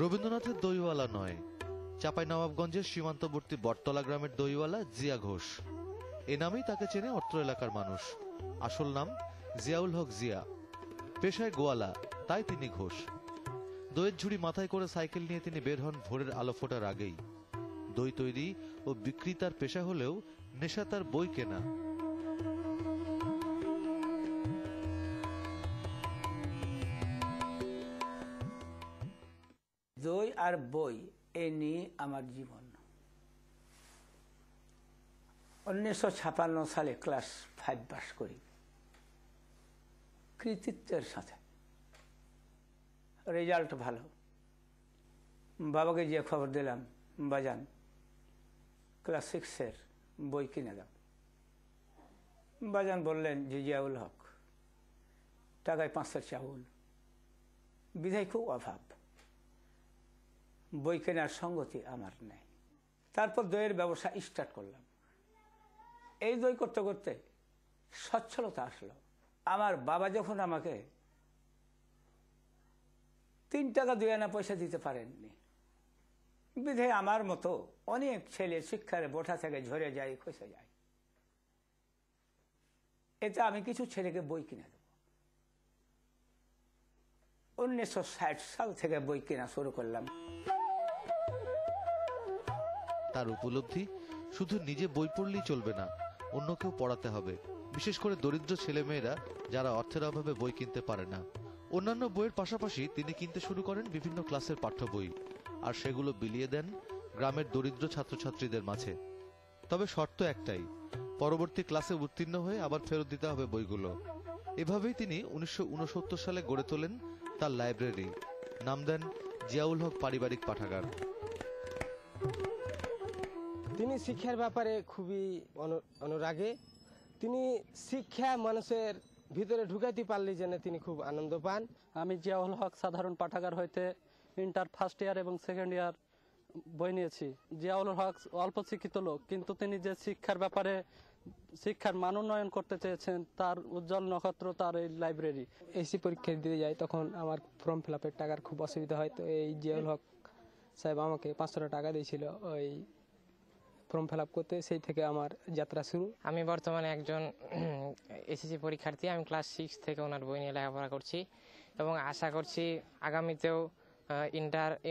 রবীন্দ্রনাথের দইওয়ালা নয়, চাঁপাইনবাবগঞ্জের সীমান্তবর্তী বটতলা গ্রামের দইওয়ালা জিয়া ঘোষ। এ নামেই তাকে চেনে অত্র এলাকার মানুষ। আসল নাম জিয়াউল হক জিয়া, পেশায় গোয়ালা, তাই তিনি ঘোষ। দইয়ের ঝুড়ি মাথায় করে সাইকেল নিয়ে তিনি বের হন ভোরের আলো ফোটার আগেই। দই তৈরি ও বিক্রি তার পেশা হলেও নেশা তার বই কেনা। দই আর বই এ নিয়ে আমার জীবন। 1956 সালে ক্লাস 5 পাস করি কৃতিত্বের সাথে, রেজাল্ট ভালো। বাবাকে যে খবর দিলাম, বাজান ক্লাস 6-এর বই কিনে দাও। বাজান বললেন যে জিয়াউল হক, টাকায় 5 চাউল, বিধায় খুব অভাব, বই কেনার সঙ্গতি আমার নেই। তারপর দইয়ের ব্যবসা স্টার্ট করলাম। এই দই করতে করতে সচ্ছলতা আসলো। আমার বাবা যখন আমাকে 3 টাকা 2 আনা পয়সা দিতে পারেননি, বিধে আমার মতো অনেক ছেলে শিক্ষার বোঠা থেকে ঝরে যায়, খসে যায়। এতে আমি কিছু ছেলেকে বই কিনে দেব। 1960 সাল থেকে বই কেনা শুরু করলাম। তার উপলব্ধি, শুধু নিজে বই পড়লেই চলবে না, অন্যকেও পড়াতে হবে, বিশেষ করে দরিদ্র ছেলেমেয়েরা যারা অর্থের অভাবে বই কিনতে পারে না। অন্যান্য বইয়ের পাশাপাশি তিনি কিনতে শুরু করেন বিভিন্ন ক্লাসের পাঠ্য বই, আর সেগুলো বিলিয়ে দেন গ্রামের দরিদ্র ছাত্রছাত্রীদের মাঝে। তবে শর্ত একটাই, পরবর্তী ক্লাসে উত্তীর্ণ হয়ে আবার ফেরত দিতে হবে বইগুলো। এভাবেই তিনি 1969 সালে গড়ে তোলেন তার লাইব্রেরি, নাম দেন জিয়াউল হক পারিবারিক পাঠাগার। তিনি শিক্ষার ব্যাপারে খুবই অনুরাগী। তিনি শিক্ষা মানুষের ভিতরে ঢুকাইতে পারলে যেন তিনি খুব আনন্দ পান। আমি জিয়াউল হক সাধারণ পাঠাগার হইতে ইন্টার ফার্স্ট ইয়ার এবং সেকেন্ড ইয়ার বই নিয়েছি। জিয়াউল হক অল্প শিক্ষিত লোক, কিন্তু তিনি যে শিক্ষার ব্যাপারে শিক্ষার মান উন্নয়ন করতে চেয়েছেন, তার উজ্জ্বল নক্ষত্র তার এই লাইব্রেরি। এসি পরীক্ষা দিতে যাই, তখন আমার ফর্ম ফিল আপের টাকার খুব অসুবিধা হয়। তো এই জিয়াউল হক সাহেব আমাকে 500 টাকা দিয়েছিল ওই ফর্ম ফিল আপ করতে। সেই থেকে আমার যাত্রা শুরু। আমি বর্তমানে একজন এসএসসি পরীক্ষার্থী। আমি ক্লাস 6 থেকে ওনার বই নিয়ে লেখাপড়া করছি এবং আশা করছি আগামীতেও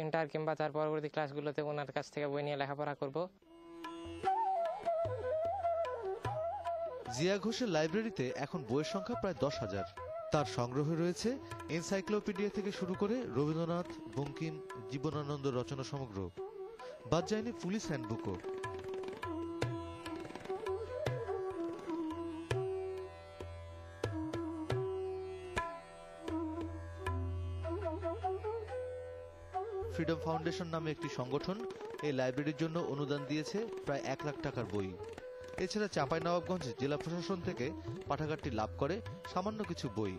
ইন্টার কিংবা তার পরবর্তী ক্লাসগুলোতে ওনার কাছ থেকে বই নিয়ে লেখাপড়া করব। জিয়া ঘোষের লাইব্রেরিতে এখন বইয়ের সংখ্যা প্রায় 10,000। তার সংগ্রহে রয়েছে এনসাইক্লোপিডিয়া থেকে শুরু করে রবীন্দ্রনাথ, বঙ্কিম, জীবনানন্দ রচনা সমগ্র, বাদ যায়নি পুলিশ হ্যান্ডবুকও। ফ্রিডম ফাউন্ডেশন নামে একটি সংগঠন এই লাইব্রেরির জন্য অনুদান দিয়েছে প্রায় 1 লাখ টাকার বই। এছাড়া চাঁপাইনবাবগঞ্জ জেলা প্রশাসন থেকে পাঠাগারটি লাভ করে সামান্য কিছু বই।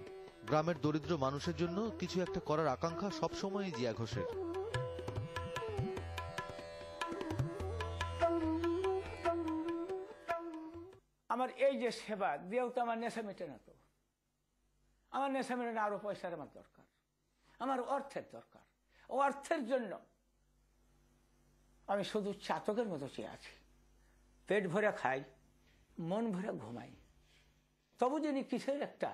গ্রামের দরিদ্র মানুষের জন্য কিছু একটা করার আকাঙ্ক্ষা সবসময়ই জিয়া ঘোষের। আমার এই যে সেবা দিয়েও তো আমার নেশা মেটে না। তো আমার নেশা মেটে না, আরো পয়সার আমার দরকার, আমার অর্থের দরকার। ও অর্থের জন্য আমি শুধু চাতকের মতো চেয়ে আছি। পেট ভরে খাই, মন ভরে ঘুমাই, তবু যিনি কিসের একটা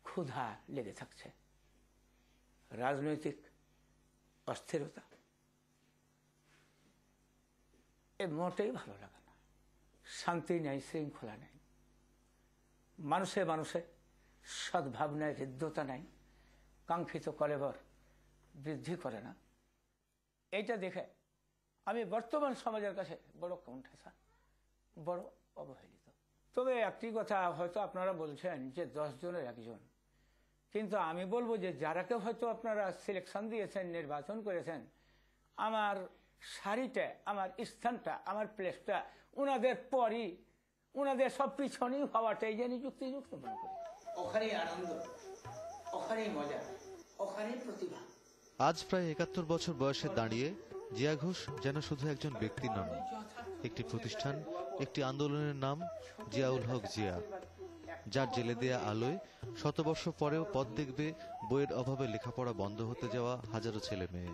ক্ষুধা লেগে থাকছে। রাজনৈতিক অস্থিরতা এ মোটেই ভালো লাগে না। শান্তি নেই, শৃঙ্খলা নেই, মানুষে মানুষে সদ্ভাবনায় হৃদ্যতা নেই, কাঙ্ক্ষিত কলেবর বৃদ্ধি করে না। এইটা দেখে আমি বর্তমান সমাজের কাছে বড় কণ্ঠাসা, বড় অবহেলিত। তবে একটি কথা হয়তো আপনারা বলছেন যে 10 জনের 1 জন, কিন্তু আমি বলবো যে যারাকে হয়তো আপনারা সিলেকশন দিয়েছেন, নির্বাচন করেছেন, আমার সারিটা, আমার স্থানটা, আমার প্লেসটা ওনাদের পরই, ওনাদের সব পিছনেই হওয়াটাই জানি যুক্তিযুক্ত মনে করি। ওখানেই আনন্দ, ওখানেই মজা, ওখানেই প্রতিভা। আজ প্রায় 71 বছর বয়সে দাঁড়িয়ে জিয়া ঘোষ যেন শুধু একজন ব্যক্তি নন, একটি প্রতিষ্ঠান, একটি আন্দোলনের নাম জিয়াউল হক জিয়া। যার জেলে দেয়া আলোয় শতবর্ষ পরেও পথ দেখবে বইয়ের অভাবে লেখাপড়া বন্ধ হতে যাওয়া হাজারো ছেলে মেয়ে।